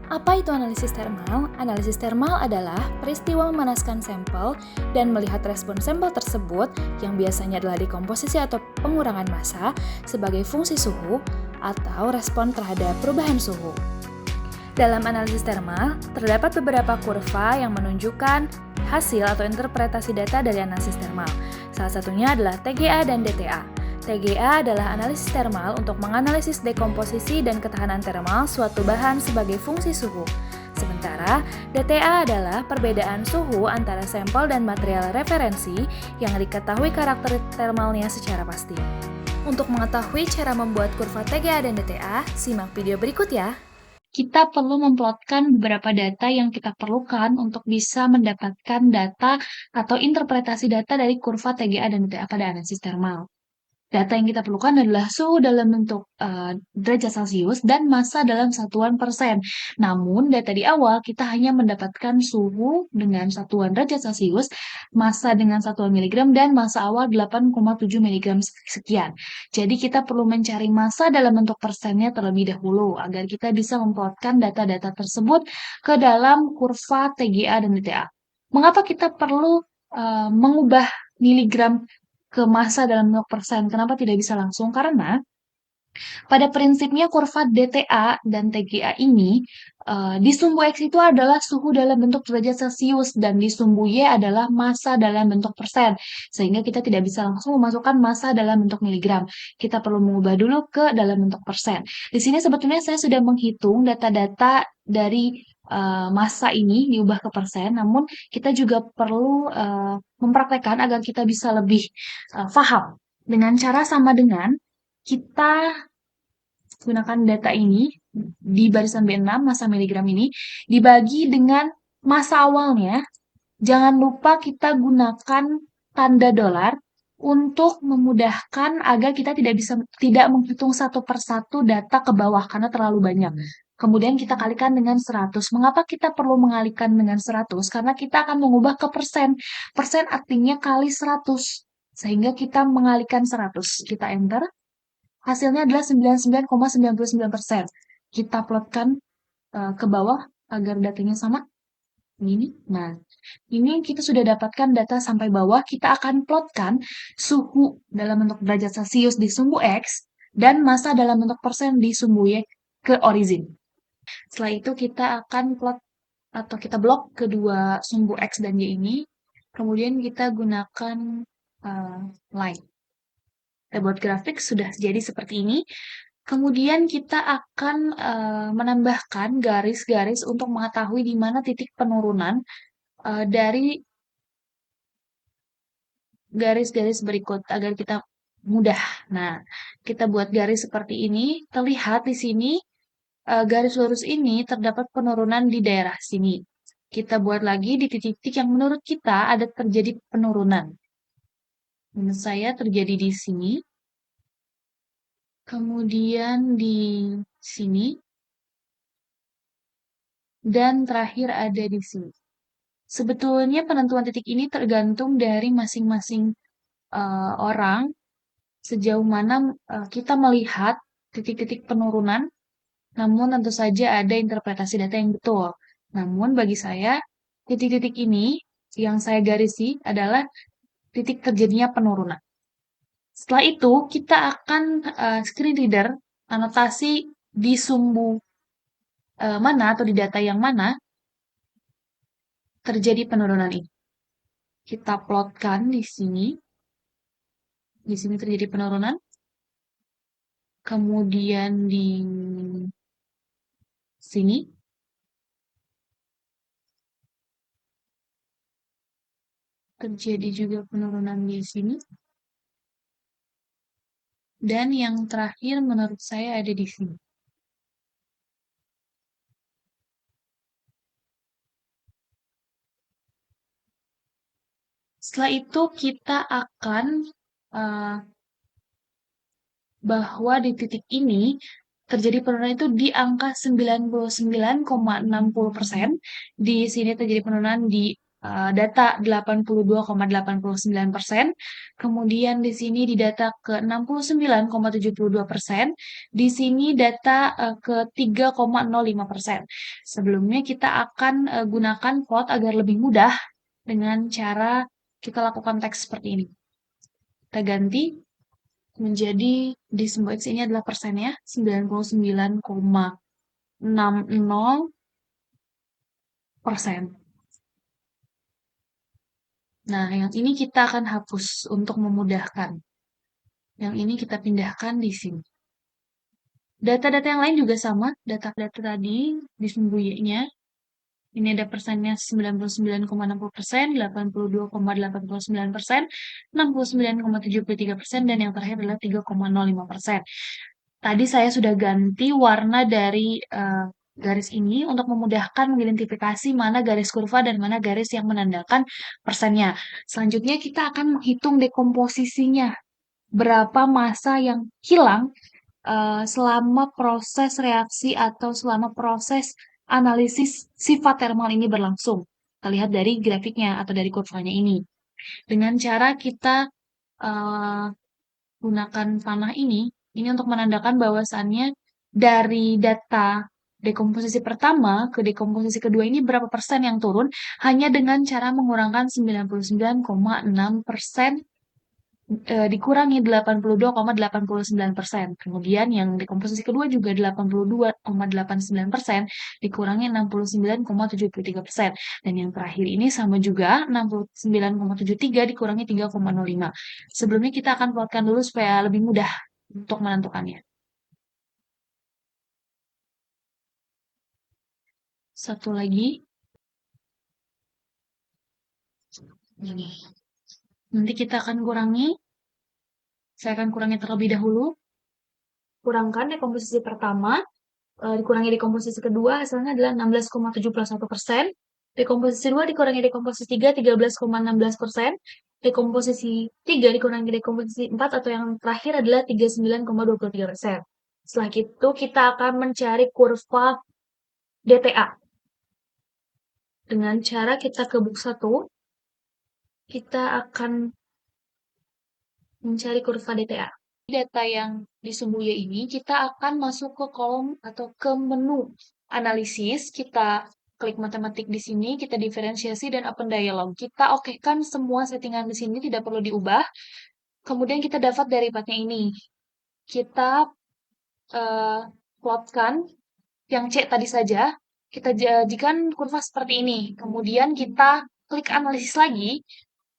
Apa itu analisis termal? Analisis termal adalah peristiwa memanaskan sampel dan melihat respon sampel tersebut yang biasanya adalah dekomposisi atau pengurangan massa sebagai fungsi suhu atau respon terhadap perubahan suhu. Dalam analisis termal, terdapat beberapa kurva yang menunjukkan hasil atau interpretasi data dari analisis termal. Salah satunya adalah TGA dan DTA. TGA adalah analisis termal untuk menganalisis dekomposisi dan ketahanan termal suatu bahan sebagai fungsi suhu. Sementara, DTA adalah perbedaan suhu antara sampel dan material referensi yang diketahui karakter termalnya secara pasti. Untuk mengetahui cara membuat kurva TGA dan DTA, simak video berikut ya. Kita perlu memplotkan beberapa data yang kita perlukan untuk bisa mendapatkan data atau interpretasi data dari kurva TGA dan DTA pada analisis termal. Data yang kita perlukan adalah suhu dalam bentuk derajat Celcius dan massa dalam satuan persen. Namun, data di awal kita hanya mendapatkan suhu dengan satuan derajat Celcius, massa dengan satuan miligram, dan massa awal 8,7 miligram sekian. Jadi, kita perlu mencari massa dalam bentuk persennya terlebih dahulu agar kita bisa memplotkan data-data tersebut ke dalam kurva TGA dan DTA. Mengapa kita perlu mengubah miligram ke massa dalam bentuk persen. Kenapa tidak bisa langsung? Karena pada prinsipnya kurva DTA dan TGA ini di sumbu X itu adalah suhu dalam bentuk derajat Celcius dan di sumbu Y adalah massa dalam bentuk persen. Sehingga kita tidak bisa langsung memasukkan massa dalam bentuk miligram. Kita perlu mengubah dulu ke dalam bentuk persen. Di sini sebetulnya saya sudah menghitung data-data dari massa ini diubah ke persen, namun kita juga perlu mempraktekkan agar kita bisa lebih paham. Dengan cara sama dengan kita gunakan data ini di barisan B6, massa miligram ini, dibagi dengan massa awalnya. Jangan lupa kita gunakan tanda dolar untuk memudahkan agar kita tidak menghitung satu persatu data ke bawah karena terlalu banyak. Kemudian kita kalikan dengan 100. Mengapa kita perlu mengalikan dengan 100? Karena kita akan mengubah ke persen. Persen artinya kali 100. Sehingga kita mengalihkan 100. Kita enter. Hasilnya adalah 99,99%. Kita plotkan ke bawah agar datanya sama. Ini. Nah, ini kita sudah dapatkan data sampai bawah. Kita akan plotkan suhu dalam bentuk derajat Celcius di sumbu X dan massa dalam bentuk persen di sumbu Y ke origin. Setelah itu kita akan plot atau kita blok kedua sumbu X dan Y ini. Kemudian kita gunakan line. Kita buat grafik sudah jadi seperti ini. Kemudian kita akan menambahkan garis-garis untuk mengetahui di mana titik penurunan dari garis-garis berikut agar kita mudah. Nah, kita buat garis seperti ini. Terlihat di sini garis lurus ini terdapat penurunan di daerah sini. Kita buat lagi di titik-titik yang menurut kita ada terjadi penurunan. Menurut saya terjadi di sini. Kemudian di sini. Dan terakhir ada di sini. Sebetulnya penentuan titik ini tergantung dari masing-masing orang sejauh mana kita melihat titik-titik penurunan, namun tentu saja ada interpretasi data yang betul. Namun bagi saya, titik-titik ini yang saya garisi adalah titik terjadinya penurunan. Setelah itu, kita akan screen reader anotasi di sumbu mana atau di data yang mana terjadi penurunan ini. Kita plotkan di sini. Di sini terjadi penurunan. Kemudian di sini. Terjadi juga penurunan di sini. Dan yang terakhir menurut saya ada di sini. Setelah itu kita akan bahwa di titik ini terjadi penurunan itu di angka 99,60%. Di sini terjadi penurunan di data 82,89%. Kemudian di sini di data ke 69,72%. Di sini data ke 3,05%. Sebelumnya kita akan gunakan plot agar lebih mudah dengan cara kita lakukan teks seperti ini. Kita ganti menjadi di simbol X ini adalah persennya 99,60%. Nah, yang ini kita akan hapus untuk memudahkan. Yang ini kita pindahkan di sini. Data-data yang lain juga sama, data-data tadi di sumbu Y-nya. Ini ada persennya 99,60%, 82,89%, 69,73%, dan yang terakhir adalah 3,05%. Tadi saya sudah ganti warna dari garis ini untuk memudahkan mengidentifikasi mana garis kurva dan mana garis yang menandakan persennya. Selanjutnya kita akan menghitung dekomposisinya. Berapa massa yang hilang selama proses reaksi atau selama proses analisis sifat termal ini berlangsung. Kita lihat dari grafiknya atau dari kurvanya ini. Dengan cara kita gunakan panah ini untuk menandakan bahwasannya dari data dekomposisi pertama ke dekomposisi kedua ini berapa persen yang turun hanya dengan cara mengurangkan 99,6% dikurangi 82,89%. Kemudian yang dekomposisi kedua juga 82,89% dikurangi 69,73%. Dan yang terakhir ini sama juga 69,73 dikurangi 3,05. Sebelumnya kita akan plotkan dulu supaya lebih mudah untuk menentukannya. Satu lagi. Ini. Nanti kita akan kurangi. Saya akan kurangi terlebih dahulu. Kurangkan dekomposisi pertama, dikurangi dekomposisi kedua, hasilnya adalah 16,71%. Dekomposisi 2 dikurangi dekomposisi 3, 13,16%. Dekomposisi 3 dikurangi dekomposisi 4 atau yang terakhir adalah 39,23%. Setelah itu kita akan mencari kurva DTA. Dengan cara kita ke book 1, kita akan mencari kurva DTA. Data yang disembunyi ini, kita akan masuk ke kolom atau ke menu analisis. Kita klik matematik di sini, kita diferensiasi dan open dialog. Kita okekan semua settingan di sini, tidak perlu diubah. Kemudian kita dapat daripadnya ini. Kita plotkan yang C tadi saja. Kita jadikan kurva seperti ini. Kemudian kita klik analisis lagi.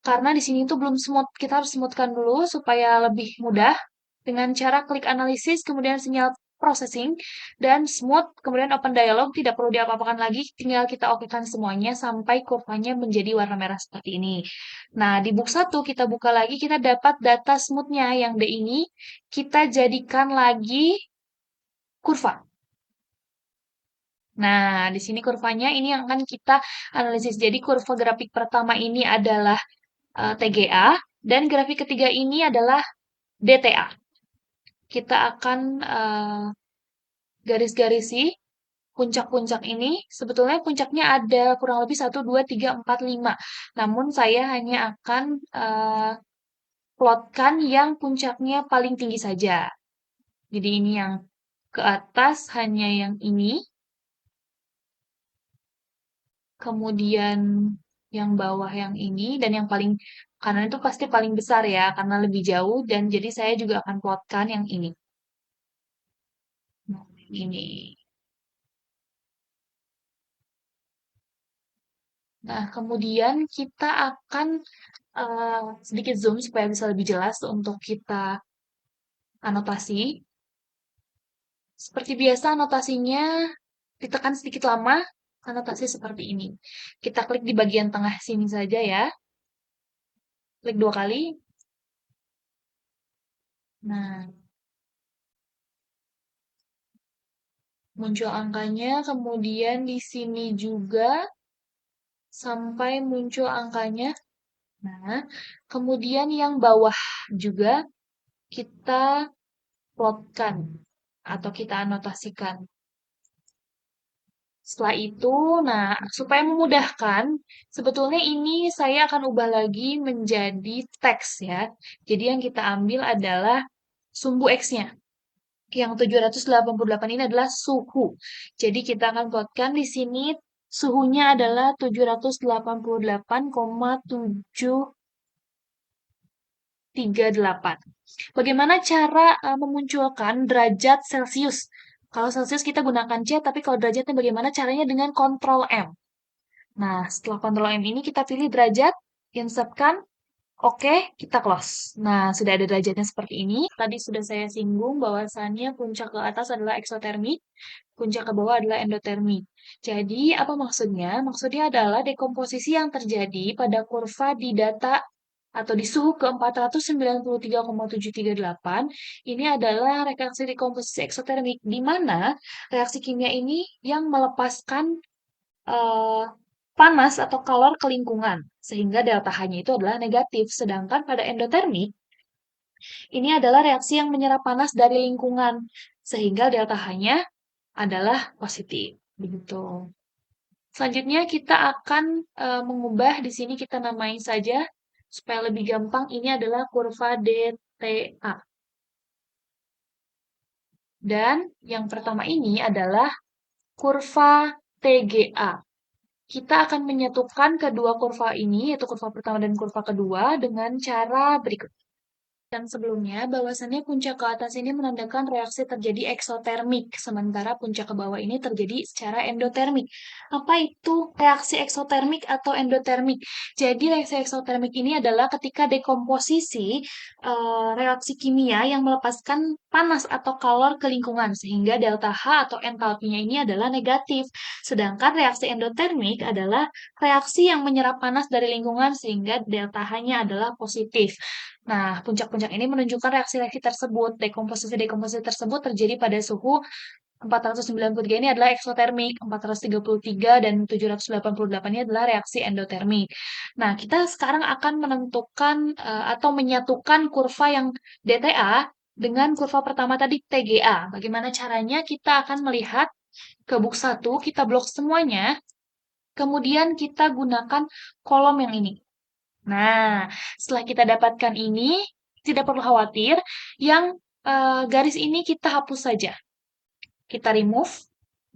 Karena di sini tuh belum smooth, kita harus smoothkan dulu supaya lebih mudah dengan cara klik analisis, kemudian sinyal processing, dan smooth, kemudian open dialog, tidak perlu diapa-apakan lagi, tinggal kita okekan semuanya sampai kurvanya menjadi warna merah seperti ini. Nah, di book 1 kita buka lagi, kita dapat data smoothnya yang D ini, kita jadikan lagi kurva. Nah, di sini kurvanya ini yang akan kita analisis. Jadi kurva grafik pertama ini adalah TGA, dan grafik ketiga ini adalah DTA. Kita akan garis-garisi puncak-puncak ini. Sebetulnya puncaknya ada kurang lebih 1, 2, 3, 4, 5. Namun saya hanya akan plotkan yang puncaknya paling tinggi saja. Jadi ini yang ke atas hanya yang ini. Kemudian yang bawah yang ini, dan yang paling kanan itu pasti paling besar ya, karena lebih jauh, dan jadi saya juga akan plotkan yang ini. Nah, ini. Nah, kemudian kita akan sedikit zoom supaya bisa lebih jelas untuk kita anotasi. Seperti biasa anotasinya ditekan sedikit lama, anotasi seperti ini. Kita klik di bagian tengah sini saja ya. Klik 2 kali. Nah, muncul angkanya, kemudian di sini juga sampai muncul angkanya. Nah, kemudian yang bawah juga kita plotkan atau kita anotasikan. Setelah itu, nah, supaya memudahkan, sebetulnya ini saya akan ubah lagi menjadi teks ya. Jadi yang kita ambil adalah sumbu X-nya. Yang 788 ini adalah suhu. Jadi kita akan plotkan di sini suhunya adalah 788,738. Bagaimana cara memunculkan derajat Celcius? Kalau Celcius kita gunakan C, tapi kalau derajatnya bagaimana caranya dengan Ctrl M. Nah, setelah Ctrl M ini kita pilih derajat, insertkan, oke, kita close. Nah, sudah ada derajatnya seperti ini. Tadi sudah saya singgung bahwasannya puncak ke atas adalah eksotermik, puncak ke bawah adalah endotermik. Jadi, apa maksudnya? Maksudnya adalah dekomposisi yang terjadi pada kurva di data atau di suhu ke 493,738 ini adalah reaksi dekomposisi eksotermik, di mana reaksi kimia ini yang melepaskan eh, panas atau kalor ke lingkungan, sehingga delta H-nya itu adalah negatif. Sedangkan pada endotermik, ini adalah reaksi yang menyerap panas dari lingkungan, sehingga delta H-nya adalah positif. Begitu. Selanjutnya kita akan mengubah, di sini kita namain saja, supaya lebih gampang, ini adalah kurva DTA. Dan yang pertama ini adalah kurva TGA. Kita akan menyatukan kedua kurva ini, yaitu kurva pertama dan kurva kedua, dengan cara berikut. Dan sebelumnya, bahwasannya puncak ke atas ini menandakan reaksi terjadi eksotermik, sementara puncak ke bawah ini terjadi secara endotermik. Apa itu reaksi eksotermik atau endotermik? Jadi reaksi eksotermik ini adalah ketika dekomposisi reaksi kimia yang melepaskan panas atau kalor ke lingkungan, sehingga delta H atau entalpinya ini adalah negatif. Sedangkan reaksi endotermik adalah reaksi yang menyerap panas dari lingkungan, sehingga delta H-nya adalah positif. Nah, puncak-puncak ini menunjukkan reaksi-reaksi tersebut. Dekomposisi-dekomposisi tersebut terjadi pada suhu 493 ini adalah eksotermik, 433 dan 788 ini adalah reaksi endotermik. Nah, kita sekarang akan menentukan atau menyatukan kurva yang DTA dengan kurva pertama tadi TGA. Bagaimana caranya? Kita akan melihat ke book 1, kita blok semuanya, kemudian kita gunakan kolom yang ini. Nah, setelah kita dapatkan ini, tidak perlu khawatir, yang garis ini kita hapus saja. Kita remove.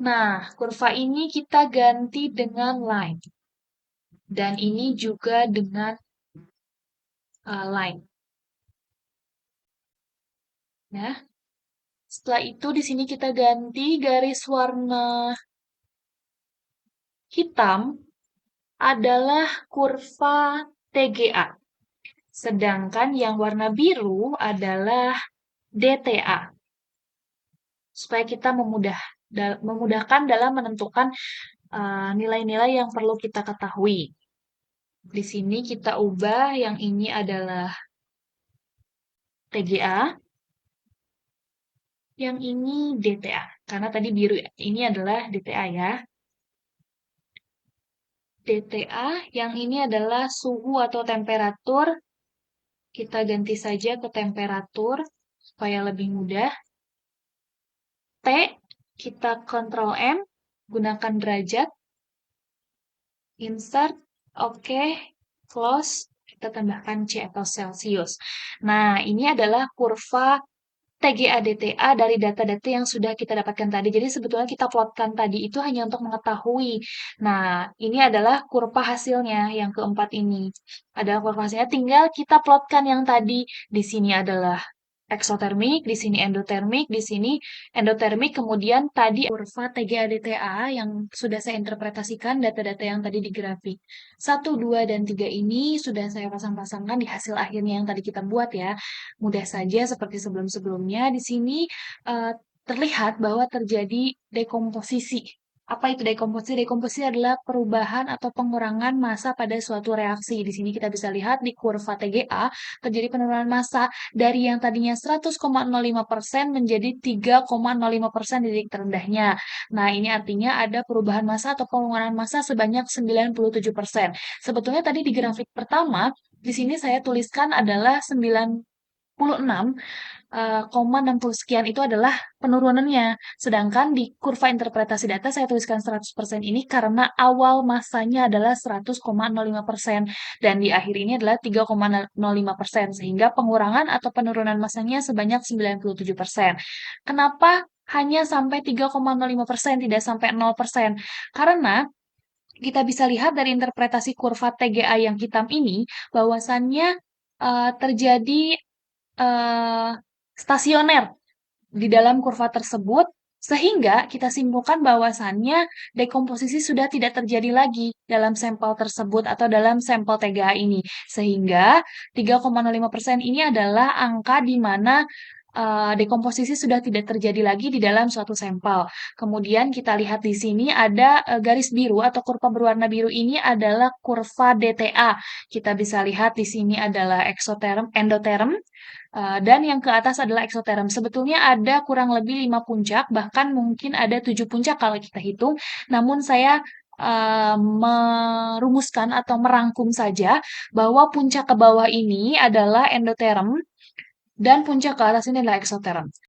Nah, kurva ini kita ganti dengan line. Dan ini juga dengan line. Ya. Setelah itu di sini kita ganti garis warna hitam adalah kurva TGA. Sedangkan yang warna biru adalah DTA. Supaya kita memudahkan dalam menentukan nilai-nilai yang perlu kita ketahui. Di sini kita ubah yang ini adalah TGA, yang ini DTA. Karena tadi biru ya, ini adalah DTA ya. DTA, yang ini adalah suhu atau temperatur. Kita ganti saja ke temperatur, supaya lebih mudah. T, kita Ctrl M, gunakan derajat, insert, oke, close, kita tambahkan C atau Celsius. Nah, ini adalah kurva TGA-DTA dari data-data yang sudah kita dapatkan tadi. Jadi sebetulnya kita plotkan tadi itu hanya untuk mengetahui. Nah, ini adalah kurva hasilnya yang keempat ini. Adalah kurva hasilnya, tinggal kita plotkan yang tadi. Di sini adalah eksotermik, di sini endotermik, di sini endotermik, kemudian tadi kurva TGA-DTA yang sudah saya interpretasikan data-data yang tadi di grafik. 1, 2, dan 3 ini sudah saya pasang-pasangkan di hasil akhirnya yang tadi kita buat ya. Mudah saja seperti sebelum-sebelumnya. Di sini terlihat bahwa terjadi dekomposisi. Apa itu dekomposisi? Dekomposisi adalah perubahan atau pengurangan massa pada suatu reaksi. Di sini kita bisa lihat di kurva TGA terjadi penurunan massa dari yang tadinya 100,05% menjadi 3,05% di titik terendahnya. Nah, ini artinya ada perubahan massa atau pengurangan massa sebanyak 97%. Sebetulnya tadi di grafik pertama, di sini saya tuliskan adalah 60 sekian itu adalah penurunannya. Sedangkan di kurva interpretasi data saya tuliskan 100% ini karena awal masanya adalah 100,05% dan di akhir ini adalah 3,05%, sehingga pengurangan atau penurunan masanya sebanyak 97%. Kenapa hanya sampai 3,05%, tidak sampai 0%? Karena kita bisa lihat dari interpretasi kurva TGA yang hitam ini, bahwasannya terjadi eh, stasioner di dalam kurva tersebut, sehingga kita simpulkan bahwasannya dekomposisi sudah tidak terjadi lagi dalam sampel tersebut atau dalam sampel TGA ini. Sehingga 3,05% ini adalah angka di mana dekomposisi sudah tidak terjadi lagi di dalam suatu sampel. Kemudian kita lihat di sini ada garis biru atau kurva berwarna biru ini adalah kurva DTA. Kita bisa lihat di sini adalah eksoterm, endoterm, dan yang ke atas adalah eksoterm. Sebetulnya ada kurang lebih 5 puncak, bahkan mungkin ada 7 puncak kalau kita hitung. Namun saya merumuskan atau merangkum saja bahwa puncak ke bawah ini adalah endoterm dan puncak ke atas ini adalah eksoterm.